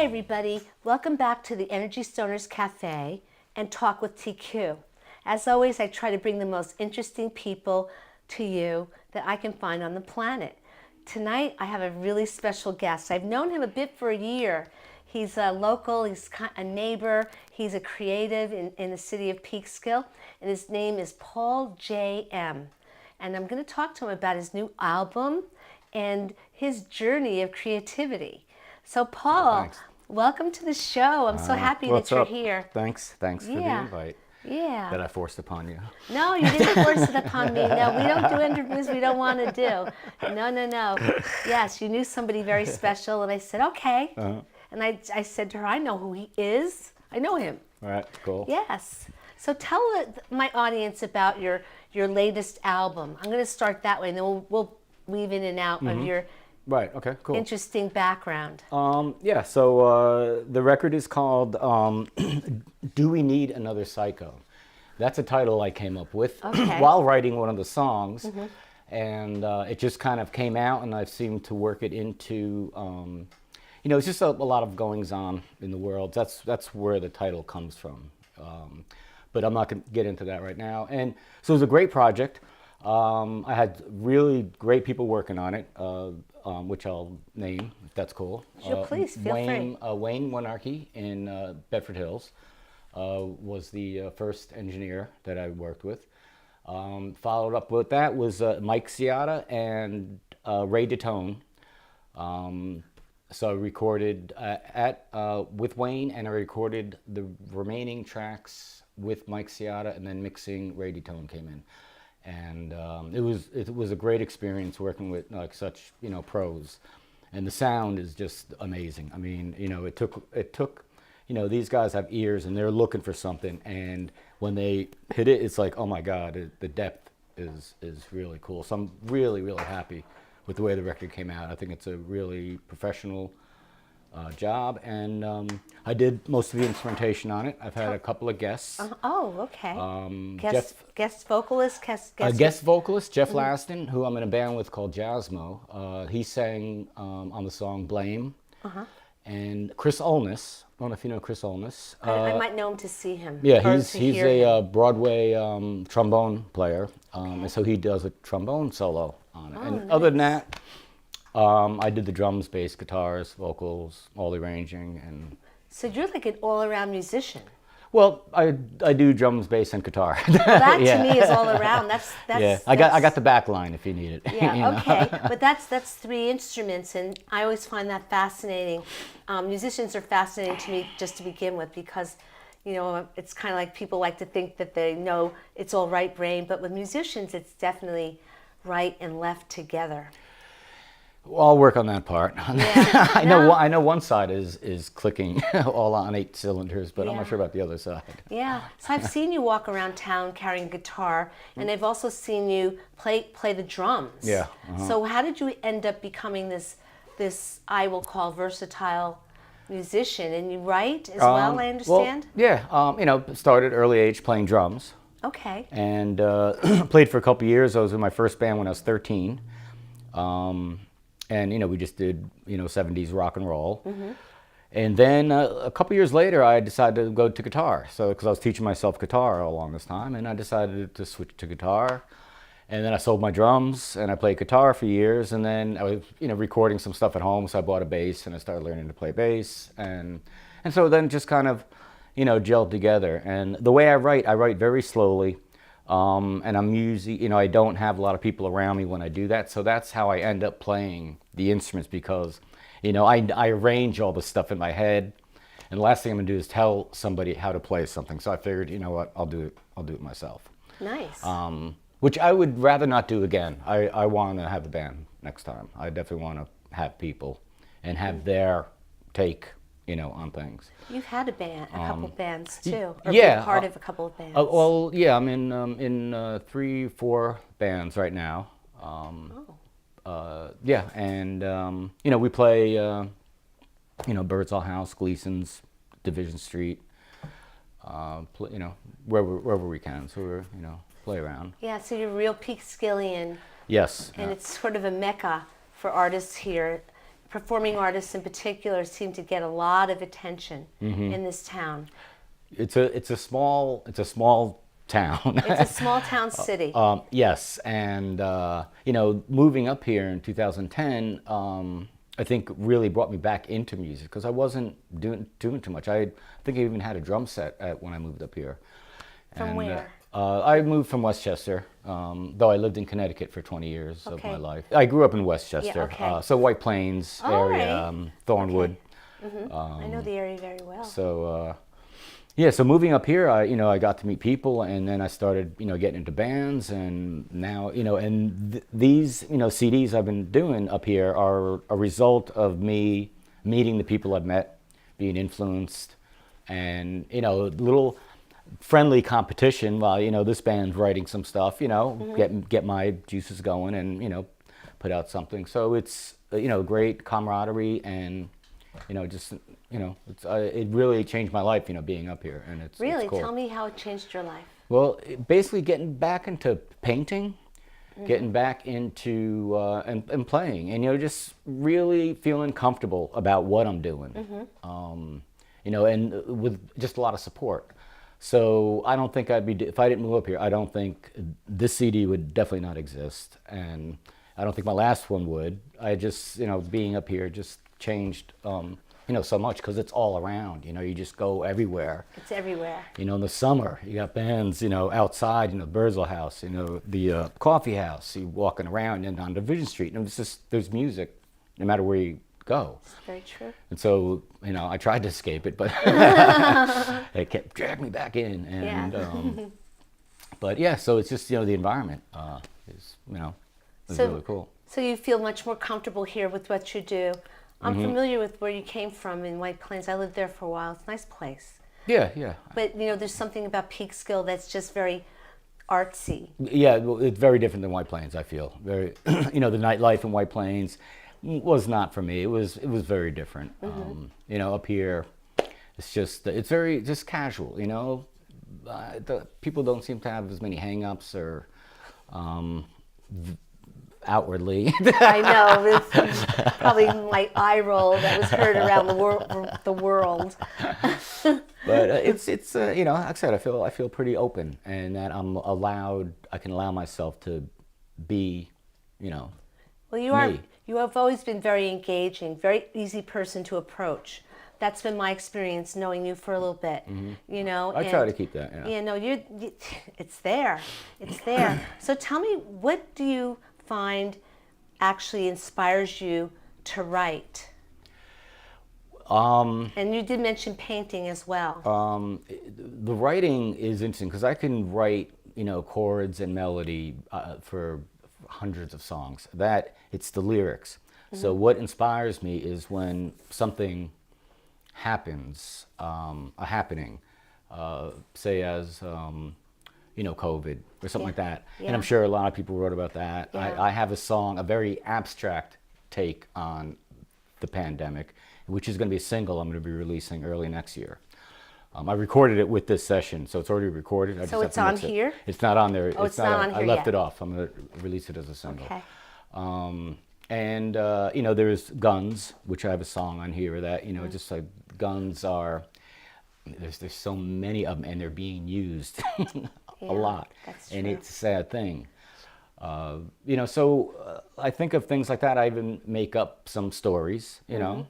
everybody. Welcome back to the Energy Stoners Cafe and Talk with TQ. As always, I try to bring the most interesting people to you that I can find on the planet. Tonight, I have a really special guest. I've known him a bit for a year. He's a local, he's a neighbor, he's a creative in the city of Peekskill, and his name is Paul J.M. And I'm going to talk to him about his new album and his journey of creativity. So Paul, welcome to the show. I'm so happy that you're here. Thanks for the invite that I forced upon you. No, you didn't force it upon me. No, we don't do interviews we don't want to do. No. Yes, you knew somebody very special, and I said, okay. And I said to her, I know who he is. I know him. All right, cool. Yes. So tell my audience about your latest album. I'm going to start that way, and then we'll weave in and out of your interesting background. So the record is called Do We Need Another Psycho? That's a title I came up with while writing one of the songs. And it just kind of came out, and I've seemed to work it into, it's just a lot of goings on in the world. That's where the title comes from. But I'm not going to get into that right now. And so it was a great project. I had really great people working on it, which I'll name, if that's cool. Sure, please, feel free. Wayne Monarchy in Bedford Hills was the first engineer that I worked with. Followed up with that was Mike Ciotta and Ray DeTone. So I recorded with Wayne, and I recorded the remaining tracks with Mike Ciotta, and then mixing Ray DeTone came in. And it was a great experience working with such pros, and the sound is just amazing. I mean, it took these guys have ears, and they're looking for something, and when they hit it, it's like, oh my God, the depth is really cool. So I'm really happy with the way the record came out. I think it's a really professional job, and I did most of the instrumentation on it. I've had a couple of guests. Guest vocalist? Guest vocalist, Jeff Laston, who I'm in a band with called Jazzmo. He sang on the song Blame. And Chris Olness, I don't know if you know Chris Olness. I might know him to see him. Yeah, he's a Broadway trombone player, and so he does a trombone solo on it. And other than that, I did the drums, bass, guitars, vocals, all the arranging, and. So you're like an all-around musician. Well, I do drums, bass, and guitar. Well, that to me is all around. That's I got the back line if you need it. Yeah, okay. But that's 3 instruments, and I always find that fascinating. Musicians are fascinating to me just to begin with, because it's kind of like people like to think that they know it's all right brain, but with musicians it's definitely right and left together. Well, I'll work on that part. Yeah. I know one side is clicking all on 8 cylinders, but I'm not sure about the other side. Yeah. So I've seen you walk around town carrying a guitar, and I've also seen you play the drums. Yeah. So how did you end up becoming this I will call versatile musician? And you write as well, I understand? Well, yeah. Started early age playing drums. Okay. And played for a couple years. I was in my first band when I was 13. And we just did 70s rock and roll. And then a couple years later, I decided to go to guitar. So because I was teaching myself guitar all along this time, and I decided to switch to guitar. And then I sold my drums, and I played guitar for years. And then I was recording some stuff at home, so I bought a bass, and I started learning to play bass. And so then just kind of gelled together. And the way I write very slowly. And I'm usually, I don't have a lot of people around me when I do that, so that's how I end up playing the instruments, because, I arrange all the stuff in my head, and the last thing I'm gonna do is tell somebody how to play something. So I figured, what, I'll do it myself. Nice. Which I would rather not do again. I want to have a band next time. I definitely want to have people and have their take. On things. You've had a couple bands too, or yeah, been part of a couple of bands. Well, yeah, I'm in 3, 4 bands right now. Yeah, and we play, Birdsall House, Gleason's, Division Street, wherever we can. So we're play around. Yeah, so you're real Peekskillian. Yes. And it's sort of a mecca for artists here. performing artists in particular seem to get a lot of attention in this town. It's a small town. It's a small town city. Yes, and moving up here in 2010, I think really brought me back into music because I wasn't doing too much. I think I even had a drum set when I moved up here. From where? I moved from Westchester, though I lived in Connecticut for 20 years of my life. I grew up in Westchester, so White Plains area, Thornwood. Okay. I know the area very well. So. So moving up here, I got to meet people, and then I started, getting into bands, and now, these, CDs I've been doing up here are a result of me meeting the people I've met, being influenced, and, little friendly competition while, this band's writing some stuff, get my juices going and, put out something. So it's, great camaraderie and, it really changed my life, being up here, and it's really cool. Tell me how it changed your life. Well, basically getting back into painting, getting back into and playing, and just really feeling comfortable about what I'm doing, and with just a lot of support. So I don't think if I didn't move up here, I don't think this CD would definitely not exist, and I don't think my last one would. I just, being up here just changed, so much because it's all around. You just go everywhere. It's everywhere. In the summer, you got bands, outside, Birdsville House, the coffee house. You walking around and on Division Street, and it's just there's music, no matter where you go. It's very true. And so, I tried to escape it, but it kept dragging me back in. And but yeah, so it's just the environment is really cool. So you feel much more comfortable here with what you do. I'm familiar with where you came from in White Plains. I lived there for a while. It's a nice place. Yeah. But there's something about Peekskill that's just very artsy. Yeah, well, it's very different than White Plains. I feel very, the nightlife in White Plains was not for me. It was very different. Up here, it's very just casual. The people don't seem to have as many hang-ups or. Outwardly. I know, it's probably my eye roll that was heard around the world. But it's like I said, I feel pretty open, and that I can allow myself to be, Well, me. You have always been very engaging, very easy person to approach. That's been my experience knowing you for a little bit, I try to keep that. It's there. So tell me, what do you find actually inspires you to write? And you did mention painting as well. The writing is interesting because I can write, chords and melody for hundreds of songs. It's the lyrics. So what inspires me is when something happens, a happening, say as COVID or something like that. Yeah. And I'm sure a lot of people wrote about that. Yeah. I have a song, a very abstract take on the pandemic, which is going to be a single I'm going to be releasing early next year. I recorded it with this session, so it's already recorded. So it's on here? It's not on there. Oh, it's not on here I left yet. it off. I'm going to release it as a single. Okay. And there's Guns, which I have a song on here that, just like guns are, there's so many of them and they're being used a lot. That's and true. it's a sad thing. So I think of things like that. I even make up some stories, a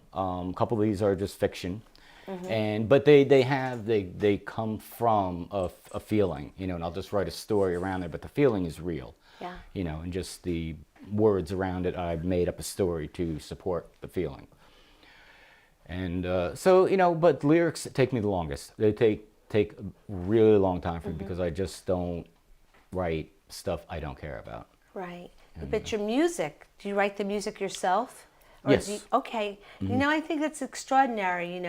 couple of these are just fiction. But they come from a feeling, and I'll just write a story around it, but the feeling is real. Yeah. And just the words around it, I've made up a story to support the feeling. And but lyrics take me the longest. They take a really long time for me because I just don't write stuff I don't care about. Right. But your music, do you write the music yourself? Or Yes. Okay. I think that's extraordinary,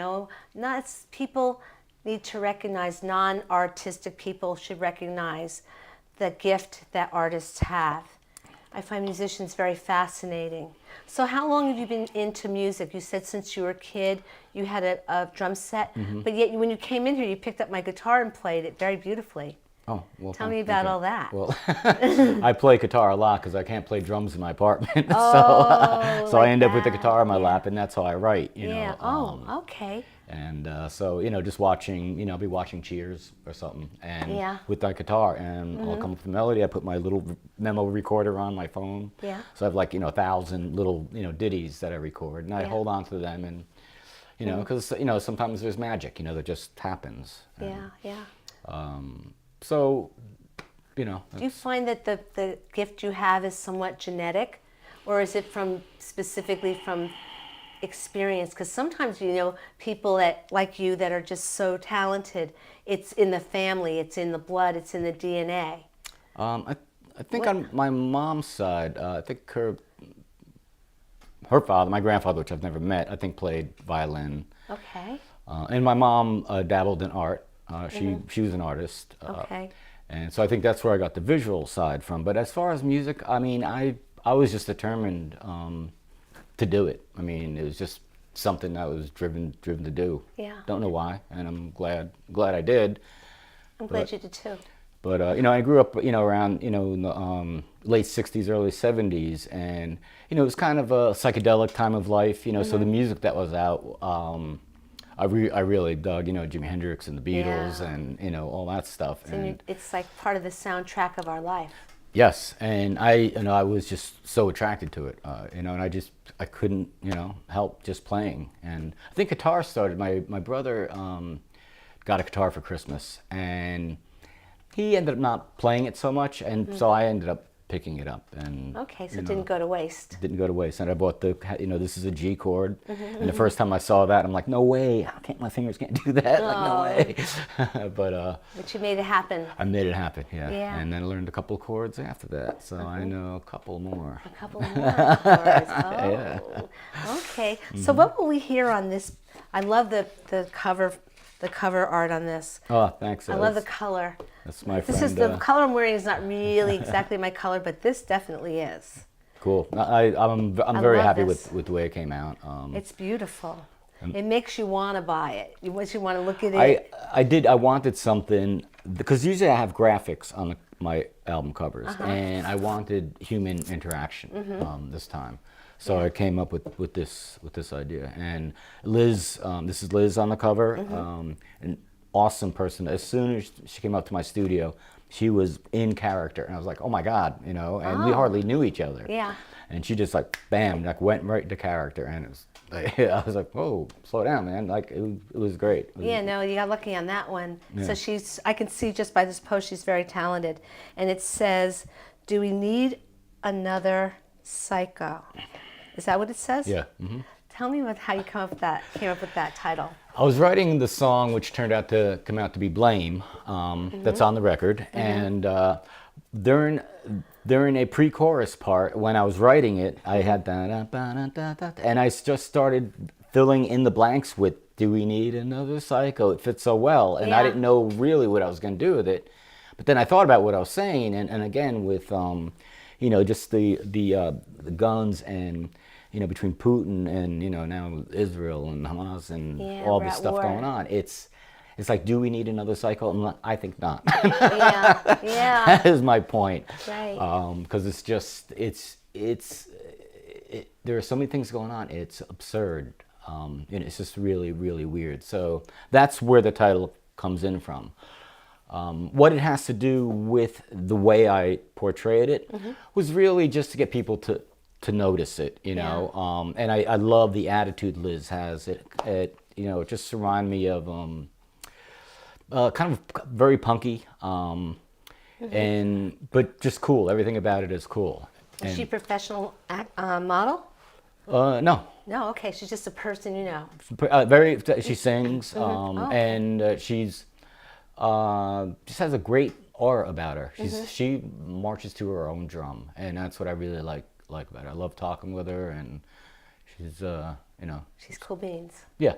people need to recognize, non-artistic people should recognize the gift that artists have. I find musicians very fascinating. So how long have you been into music? You said since you were a kid you had a drum set, but yet when you came in here you picked up my guitar and played it very beautifully. Oh, well, Tell me about all that. Well, I play guitar a lot because I can't play drums in my apartment. Oh, so I like end up with the that. guitar in my Yeah. lap, and that's how I write, Yeah. Oh, okay. And so, just watching, I'll be watching Cheers or something, and Yeah. with my guitar, and I'll come up with a melody. I put my little memo recorder on my phone. Yeah. So I have like, 1,000 little, ditties that I record, and I Yeah. hold on to them, and, because, sometimes there's magic, that just happens. Yeah. Yeah. So, Do you find that the gift you have is somewhat genetic, or is it specifically from experience? Because sometimes people that like you that are just so talented, it's in the family, it's in the blood, it's in the DNA. I think on my mom's side, I think her father, my grandfather, which I've never met, I think played violin. Okay. And my mom dabbled in art. She was an artist. Okay. And so I think that's where I got the visual side from. But as far as music, I mean, I was just determined to do it. I mean, it was just something I was driven to do. Yeah. Don't know why, and I'm glad I did. I'm glad you did too. But I grew up, around, in the late '60s, early '70s, and it was kind of a psychedelic time of life. So the music that was out, I really dug, Jimi Hendrix and the Beatles, Yeah. and all that stuff. It's like part of the soundtrack of our life. Yes, and I was just so attracted to it, and I couldn't, help just playing. And I think guitar started. My brother got a guitar for Christmas, and he ended up not playing it so much, and so I ended up picking it up. And Okay, so it didn't go to waste. didn't go to waste. And I bought this is a G chord, and the first time I saw that, I'm like, no way, my fingers can't do that, like no way. But you made it happen. I made it happen, yeah. Yeah. And then I learned a couple of chords after that, so I know a couple more. A couple more chords. Oh, Yeah. Okay. So what will we hear on this? I love the cover art on this. Oh, thanks. I love the color. That's my This friend. is the color I'm wearing is not really exactly my color, but this definitely is. Cool. I'm very love happy this. with the way it came out. It's beautiful. It makes you want to buy it. You want to look at it. I wanted something, because usually I have graphics on my album covers, and I wanted human interaction this time. So I came up with this idea. And Liz, this is Liz on the cover, an awesome person. As soon as she came up to my studio, she was in character, and I was like, oh my God, and we hardly knew each other. Yeah. And she just like, bam, like went right into character, and it was like, I was like, whoa, slow down, man. Like it was great. Yeah, no, you got lucky on that one. Yeah. So I can see just by this post, she's very talented. And it says, do we need another psycho? Is that what it says? Yeah. Tell me how you came up with that title. I was writing the song, which turned out to come out to be Blame, that's on the record. And during a pre-chorus part, when I was writing it, I had da-da-ba-da-da-da, and I just started filling in the blanks with, do we need another psycho? It fits so well, and I didn't know really what I was going to do with it. But then I thought about what I was saying, and again with, just the guns and, between Putin and, now Israel and Hamas and all this stuff going on. It's like, do we need another cycle? I think not. Yeah, yeah. That is my point. Right. Because it's just, there are so many things going on. It's absurd. It's just really, really weird. So that's where the title comes in from. What it has to do with the way I portrayed it was really just to get people to notice it, and I love the attitude Liz has. It just reminded me of kind of very punky, but just cool. Everything about it is cool. Is she a professional model? No. No, okay. She's just a person, She sings, and she's just has a great aura about her. She marches to her own drum, and that's what I really like about her. I love talking with her, and she's she's cool beans. Yeah,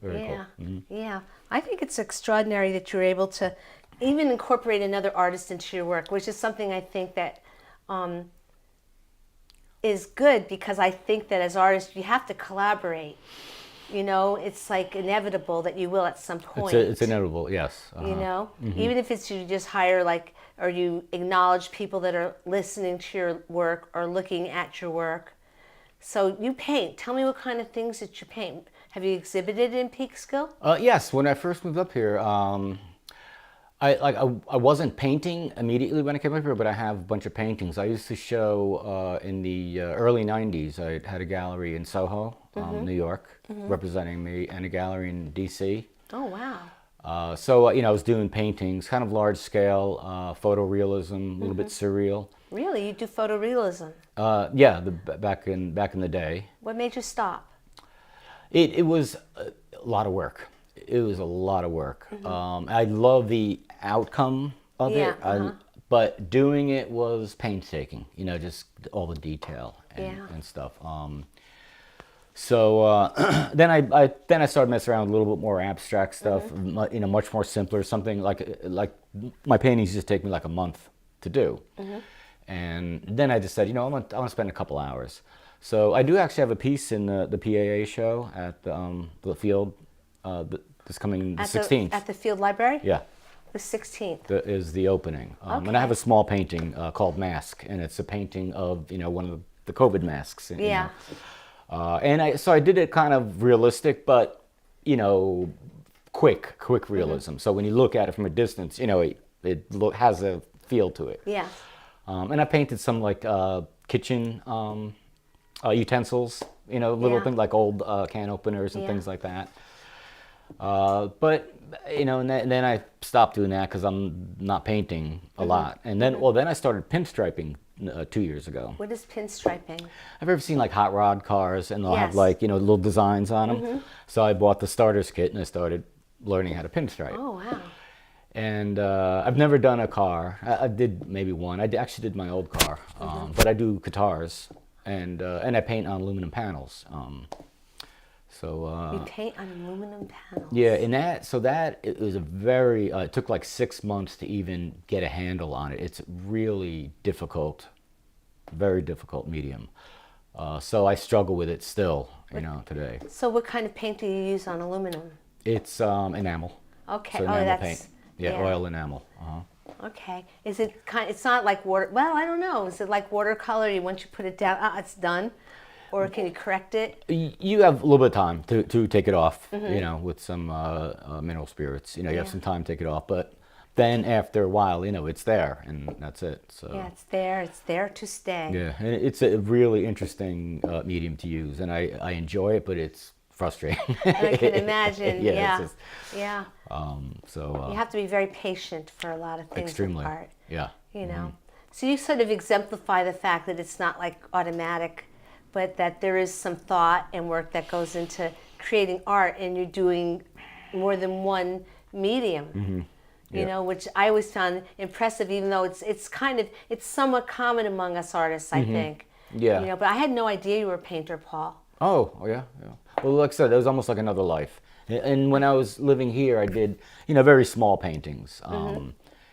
very cool. Yeah. I think it's extraordinary that you're able to even incorporate another artist into your work, which is something I think that is good, because I think that as artists you have to collaborate. You know, it's like inevitable that you will at some point. It's inevitable, yes. You know, even if it's you just hire like, or you acknowledge people that are listening to your work or looking at your work. So you paint. Tell me what kind of things that you paint. Have you exhibited in Peekskill? Yes, when I first moved up here, I wasn't painting immediately when I came up here, but I have a bunch of paintings. I used to show in the early 90s. I had a gallery in Soho, New York, representing me, and a gallery in DC. Oh, wow. So, you know, I was doing paintings, kind of large scale, photorealism, a little bit surreal. Really? You do photorealism? Yeah, back in the day. What made you stop? It was a lot of work. It was a lot of work. I love the outcome of it, but doing it was painstaking. You know, just all the detail and stuff. So then I started messing around with a little bit more abstract stuff. You know, much more simpler. Something like my paintings just take me like a month to do. And then I just said, you know, I want to spend a couple hours. So I do actually have a piece in the PAA show at the Field this coming the 16th. At the Field Library? Yeah. The 16th. Is the opening. And I have a small painting called Mask, and it's a painting of, you know, one of the COVID masks. Yeah. You know. And so I did it kind of realistic, but, you know, quick realism. So when you look at it from a distance, you know, it has a feel to it. Yeah. And I painted some like kitchen utensils, you know, little things like old can openers and things like that. But you know, and then I stopped doing that because I'm not painting a lot. And then, then I started pinstriping 2 years ago. What is pinstriping? Have you ever seen like hot rod cars and they'll have like, you know, little designs on them? So I bought the starter's kit and I started learning how to pinstripe. Oh, wow. And I've never done a car. I did maybe one. I actually did my old car, but I do guitars and I paint on aluminum panels. You paint on aluminum panels. Yeah, and it was a very. It took like 6 months to even get a handle on it. It's really difficult, very difficult medium. So I struggle with it still, you know, today. So what kind of paint do you use on aluminum? It's enamel. Okay. So enamel paint. Yeah, oil enamel. Okay. Is it it's not like water? Well, I don't know. Is it like watercolor? Once you put it down, it's done. Or can you correct it? You have a little bit of time to take it off, you know, with some mineral spirits. You know, you have some time to take it off, but then after a while, you know, it's there, and that's it. So yeah, it's there. It's there to stay. Yeah, and it's a really interesting medium to use, and I enjoy it, but it's frustrating. I can imagine. Yeah. Yeah. So you have to be very patient for a lot of things. Extremely. In art. Yeah. You know, so you sort of exemplify the fact that it's not like automatic, but that there is some thought and work that goes into creating art, and you're doing more than one medium. You know, which I always found impressive, even though it's somewhat common among us artists, I think. Yeah. You know, but I had no idea you were a painter, Paul. Oh yeah. Well, like I said, it was almost like another life. And when I was living here, I did, you know, very small paintings.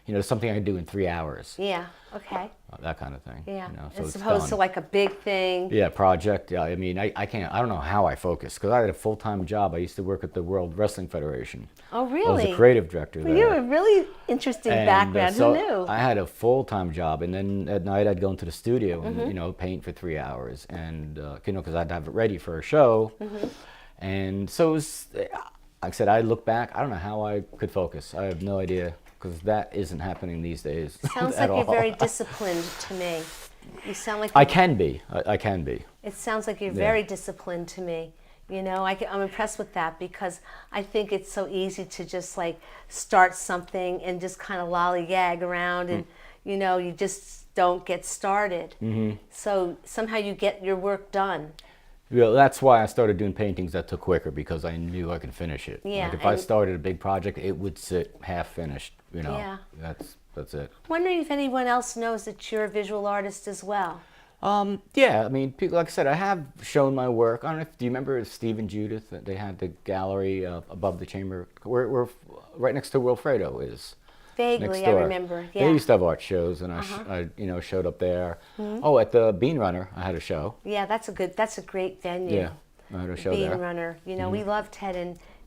You know, something I could do in 3 hours. Yeah. Okay. That kind of thing. Yeah. You know, so as opposed to like a big thing. Yeah, project. Yeah, I mean, I don't know how I focus because I had a full-time job. I used to work at the World Wrestling Federation. Oh, really? I was the creative director there. You have a really interesting background. So who knew? I had a full-time job, and then at night I'd go into the studio and you know, paint for 3 hours, and you know, because I'd have it ready for a show. And so it was, like I said, I look back, I don't know how I could focus. I have no idea, because that isn't happening these days. Sounds like you're very disciplined to me. You sound like I can be. I can be. It sounds like you're very disciplined to me. You know, I'm impressed with that, because I think it's so easy to just like start something and just kind of lollygag around, and you know, you just don't get started. So somehow you get your work done. Well, that's why I started doing paintings that took quicker, because I knew I could finish it. Yeah, like if I started a big project, it would sit half finished. You know, Yeah. that's it. Wondering if anyone else knows that you're a visual artist as well. Yeah, I mean, people, like I said, I have shown my work. I don't know if, do you remember Steve and Judith? They had the gallery above the chamber, where right next to Wilfredo is. Vaguely, Next I door. remember. Yeah. They used to have art shows, and I you know, showed up there. Oh, at the Bean Runner, I had a show. Yeah, that's a great venue. Yeah. I had a show Bean there. Runner. You know, we love Ted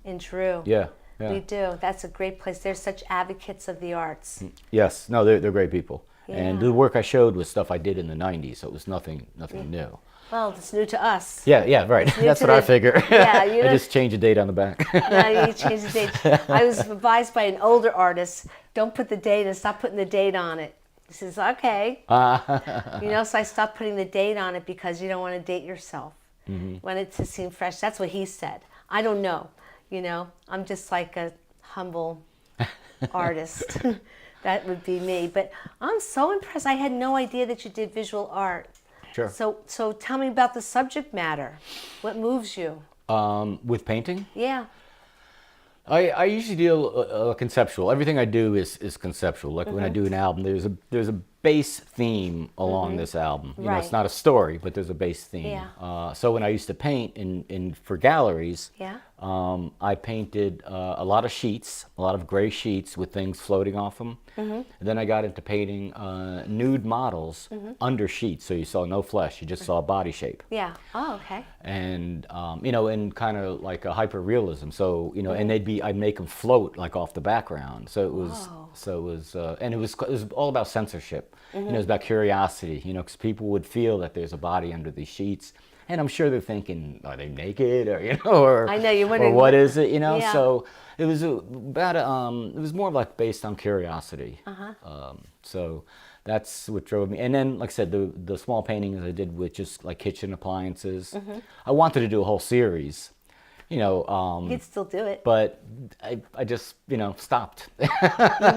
and Drew. Yeah, yeah. We do. That's a great place. They're such advocates of the arts. Yes, no, they're great people. And Yeah. the work I showed was stuff I did in the '90s, so it was nothing new. Well, it's new to us. Yeah, right. new That's to what I the- figure. Yeah, you I know- just changed the date on the back. No, you change the date. I was advised by an older artist, don't put the date and stop putting the date on it. He says, okay. You know, so I stopped putting the date on it because you don't want to date yourself. You want it to seem fresh. That's what he said. I don't know. You know, I'm just like a humble artist. That would be me. But I'm so impressed. I had no idea that you did visual art. Sure. So tell me about the subject matter. What moves you? With painting, Yeah. I usually deal conceptual. Everything I do is conceptual. Like when I do an album, there's a base theme along this album. You know, it's Right. not a story, but there's a base theme. Yeah. So when I used to paint in for galleries, Yeah. I painted a lot of sheets, a lot of gray sheets with things floating off them. And then I got into painting nude models under sheets, so you saw no flesh, you just saw body shape. Yeah. Oh, okay. And you know, and kind of like a hyper realism. So you know, and I'd make them float like off the background. So it was, and it was all about censorship. You know, it was about curiosity. You know, because people would feel that there's a body under these sheets, and I'm sure they're thinking, are they naked, or you know, or I know, you're or wondering what is it? You know, Yeah. so it was about it was more like based on curiosity. So that's what drove me. And then, like I said, the small paintings I did with just like kitchen appliances. I wanted to do a whole series, you know, You could still do it. but I just, you know, stopped. You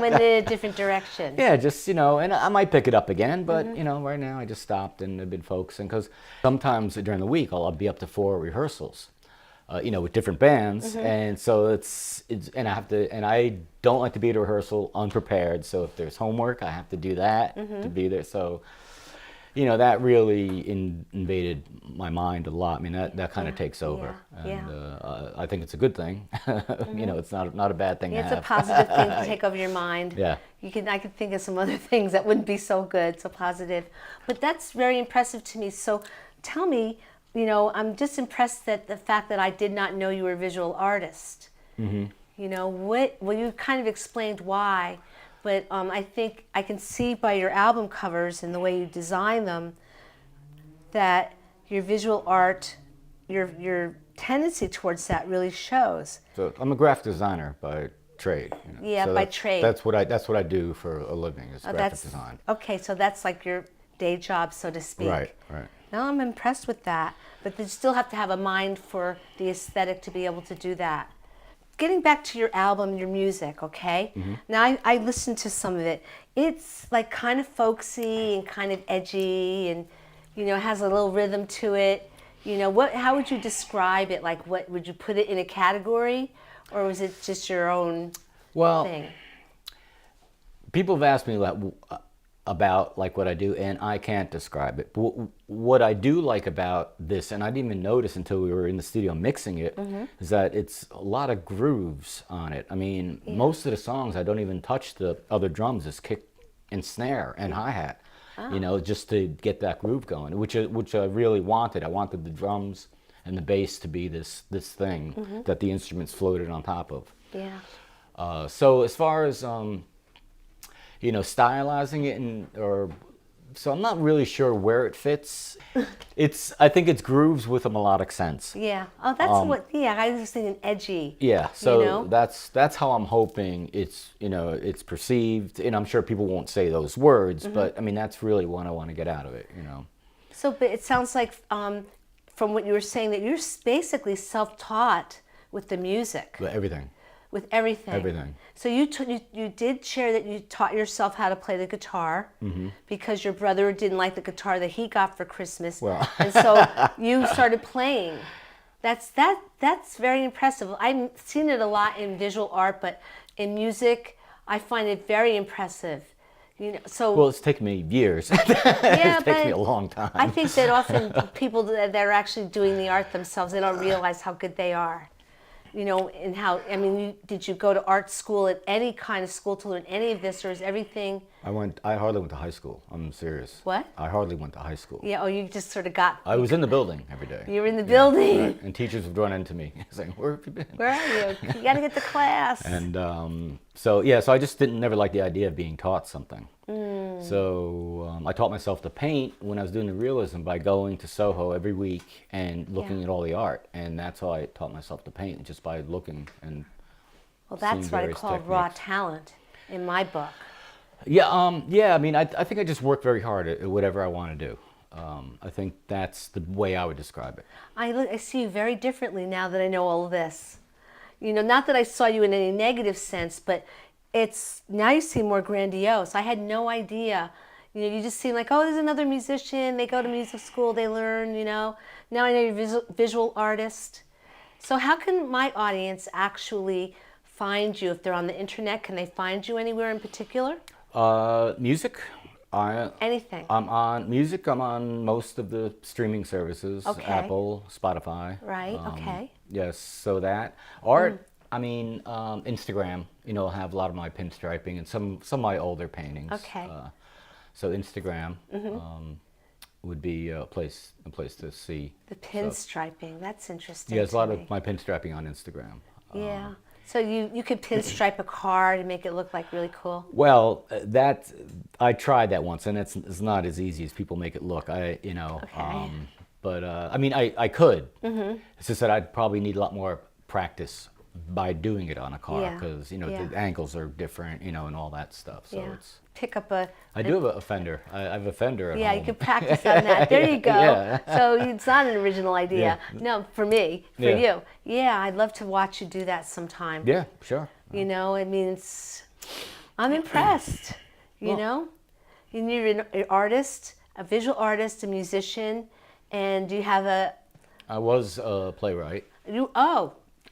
went in a different direction. Yeah, just, you know, and I might pick it up again, but, you know, right now I just stopped and I've been focusing because sometimes during the week I'll be up to 4 rehearsals. You know, with different bands, and so it's and I don't like to be at a rehearsal unprepared. So if there's homework, I have to do that to be there. So, you know, that really invaded my mind a lot. I mean, that kind of takes over, Yeah. and I think it's a good thing. You know, it's not a bad thing to It's a have. positive thing to take over your mind. Yeah. I could think of some other things that wouldn't be so good, so positive. But that's very impressive to me. So tell me, you know, I'm just impressed that the fact that I did not know you were a visual artist. You know, well, you kind of explained why, but I think I can see by your album covers and the way you design them that your visual art, your tendency towards that really shows. So I'm a graphic designer by trade. You know? Yeah, So by that's- trade. That's what I do for a living is graphic That's design. okay. So that's like your day job, so to speak. Right. No, I'm impressed with that. But you still have to have a mind for the aesthetic to be able to do that. Getting back to your album, your music, okay? Now, I listened to some of it. It's like kind of folksy and kind of edgy and, you know, has a little rhythm to it. You know, how would you describe it? Like, what would you put it in a category? Or was it just your own Well, thing? people have asked me about like what I do, and I can't describe it. But what I do like about this, and I didn't even notice until we were in the studio mixing it, is that it's a lot of grooves on it. I mean, most of the songs I don't even touch the other drums. It's kick and snare and hi-hat, you know, just to get that groove going, which I really wanted. I wanted the drums and the bass to be this thing that the instruments floated on top of. Yeah. So as far as you know, stylizing it so I'm not really sure where it fits. I think it's grooves with a melodic sense. Yeah. Oh, that's I was thinking edgy. Yeah, so You know? that's how I'm hoping it's perceived, and I'm sure people won't say those words, but I mean that's really what I want to get out of it, you know. So, but it sounds like from what you were saying that you're basically self-taught with the music, But everything. with everything. Everything. So you did share that you taught yourself how to play the guitar because your brother didn't like the guitar that he got for Christmas, Well. and so you started playing. That's very impressive. I've seen it a lot in visual art, but in music, I find it very impressive. You know, so Well, it's taken me years. yeah, It's taken me but a long time. I think that often people that are actually doing the art themselves, they don't realize how good they are. you know, and how, I mean, did you go to art school at any kind of school to learn any of this, or is everything? I hardly went to high school. I'm serious. What? I hardly went to high school. Yeah, oh, you just sort of got. I was in the building every day. You were in the building. Right. And teachers would run into me saying, "Where have you been? Where are you? You got to get to class." And so I just never liked the idea of being taught something. So I taught myself to paint when I was doing the realism by going to Soho every week and looking at all the art. And that's how I taught myself to paint, just by looking and Well, that's seeing what I various call raw techniques. talent in my book. Yeah, I mean, I think I just work very hard at whatever I want to do. I think that's the way I would describe it. I see you very differently now that I know all of this. You know, not that I saw you in any negative sense, but it's now you seem more grandiose. I had no idea. You know, you just seem like, oh, there's another musician. They go to music school, they learn, you know. Now I know you're a visual artist. So how can my audience actually find you? If they're on the internet, can they find you anywhere in particular? Music. Anything. I'm on music. I'm on most of the streaming services. Okay. Apple, Spotify. Right. Okay. Yes. So that art. I mean, Instagram. You know, have a lot of my pinstriping and some of my older paintings. Okay. So Instagram would be a place to see. The pinstriping. That's interesting. Yeah, there's a lot to of me. my pinstriping on Instagram. Yeah. So you could pinstripe a car to make it look like really cool. Well, I tried that once, and it's not as easy as people make it look. Okay. But I mean, I could. It's just that I'd probably need a lot more practice by doing it on a car, Yeah. because Yeah. the angles are different, and all that stuff. So Yeah. it's. Pick up I do have a fender. I have a fender at Yeah, home. you could practice on that. There you go. Yeah. So it's not an original idea. No, for me, for Yeah. you. Yeah, I'd love to watch you do that sometime. Yeah, sure. You know, I mean, I'm impressed. You know, you're an artist, a visual artist, a musician, and you have I was a playwright.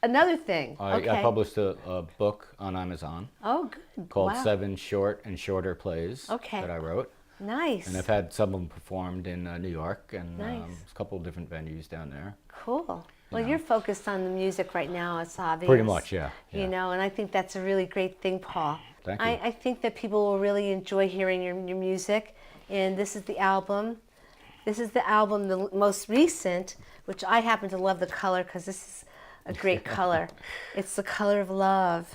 another thing. I published a book on Amazon Oh, good. called Wow. 7 Short and Shorter Plays Okay. that I wrote. Nice. And I've had some of them performed in New York and Nice. a couple of different venues down there. Cool. Well, know. you're focused on the music right now, it's obvious. Pretty much, yeah. You know, and I think that's a really great thing, Paul. Thank you. I think that people will really enjoy hearing your music. And this is the album. This is the album, the most recent, which I happen to love the color because this is a great color. It's the color of love.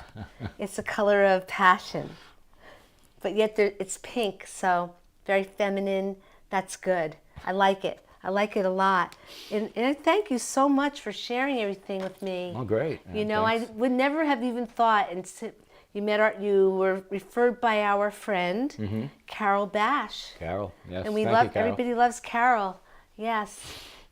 It's the color of passion. But yet it's pink, so very feminine. That's good. I like it. I like it a lot. And I thank you so much for sharing everything with me. Oh, great. You know, I Thanks. would never have even thought. And you were referred by our friend, Carol Bash. Carol, yes. And we thank love, you, Carol. everybody loves Carol. Yes.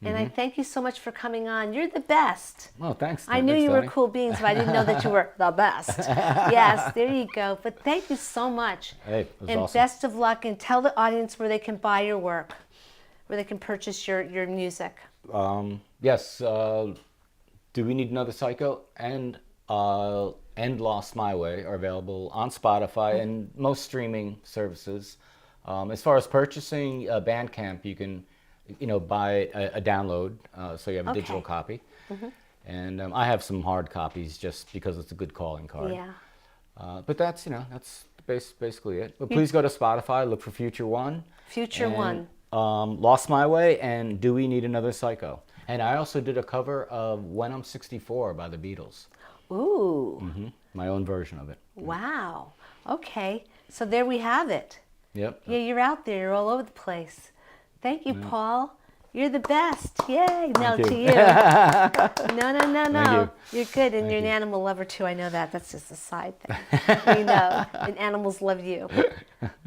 And I thank you so much for coming on. You're the best. Oh, thanks. I knew Thanks, you were Toni. cool beans, but I didn't know that you were the best. Yes, there you go. But thank you so much. Hey, it was and awesome. best of luck. And tell the audience where they can buy your work, where they can purchase your music. Yes. Do We Need Another Psycho and Lost My Way are available on Spotify and most streaming services. As far as purchasing Bandcamp, you can, buy a download, so you have a digital Okay. copy. And I have some hard copies just because it's a good calling card. Yeah. But that's basically it. But please go to Spotify, look for Future One. Future One. Lost My Way and Do We Need Another Psycho. And I also did a cover of When I'm 64 by the Beatles. Ooh. My own version of it. Wow. Okay. So there we have it. Yep. Yeah, you're out there. You're all over the place. Thank you, Paul. You're the best. Yay. No, you. to you. No. you. You're good. And you're an you. animal lover, too. I know that. That's just a side thing. We know. And animals love you.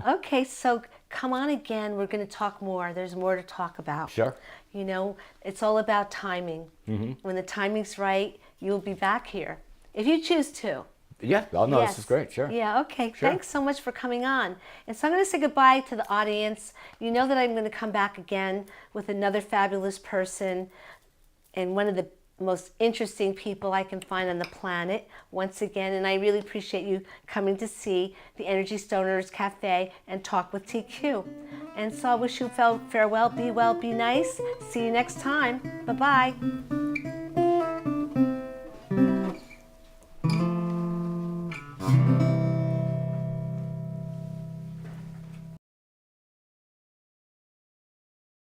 Okay, so come on again. We're going to talk more. There's more to talk about. Sure. You know, it's all about timing. When the timing's right, you'll be back here. If you choose to. Yeah. Oh, no, Yes. this is great. Sure. Yeah, okay. Sure. Thanks so much for coming on. And so I'm going to say goodbye to the audience. You know that I'm going to come back again with another fabulous person and one of the most interesting people I can find on the planet once again. And I really appreciate you coming to see the Energy Stoners Cafe and talk with TQ. And so I wish you farewell, be well, be nice. See you next time. Bye-bye.